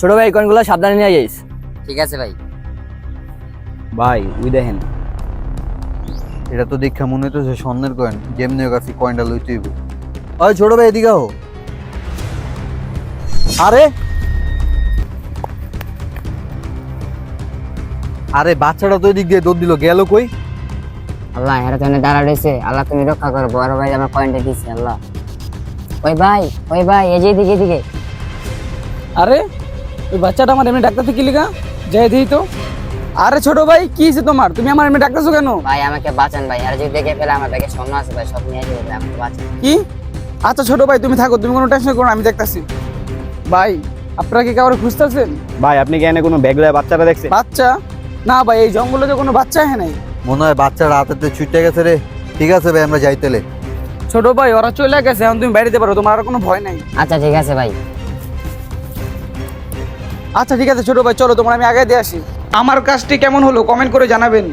ছোট ভাই কয়েনগুলো সাবধানে নিয়ে যাইস। ঠিক আছে ভাই। ভাই ওই দেখেন, এটা তো দেখা মনে হইতেছে স্বর্ণের কয়েন। যেমনি কাছে কয়েনটা লইতে হইব। ওই ছোট ভাই এদিকে আও। আরে আরে বাচ্চাটা তো এদিক দিয়ে দৌড় দিল, গেল কই? আল্লাহ এরা তো দাঁড়া রয়েছে, আল্লাহ তুমি রক্ষা করো, বড় ভাই আমার কয়েনটা দিচ্ছে আল্লাহ। ওই ভাই এই যে এদিকে। আরে ওই বাচ্চাটা আমার এমনি ডাক্তার থেকে লিখা যাই দিই তো। আরে ছোট ভাই কি হয়েছে তোমার, তুমি আমার এমনি ডাক্তারছো কেন? ভাই আমাকে বাঁচান ভাই, আর যদি দেখে ফেলে আমার ব্যাগে স্বর্ণ আছে ভাই, সব নিয়ে যাবে ভাই, আমাকে বাঁচান। কি? আচ্ছা ছোট ভাই তুমি থাকো, তুমি কোনো টেনশন করো না, আমি দেখতাছি। ভাই আপনারা কি কাউকে খুঁজতেছেন? ভাই আপনি কি এনে কোনো ব্যাগ লয়ে বাচ্চাটা দেখছেন? বাচ্চা? না ভাই, এই জঙ্গলে তো কোনো বাচ্চা হ্যাঁ নাই। মনে হয় বাচ্চাটা হাতেতে ছুটে গেছে রে। ঠিক আছে ভাই, আমরা যাইতেলে। ছোট ভাই ওরা চলে গেছে, এখন তুমি বাইরে যেতে পারো, তোমার আর কোনো ভয় নাই। আচ্ছা ঠিক আছে ভাই। আচ্ছা ঠিক আছে ছোট ভাই, চলো তোমার আমি আগে দিয়ে আসি। আমার কাজটি কেমন হলো কমেন্ট করে জানাবেন।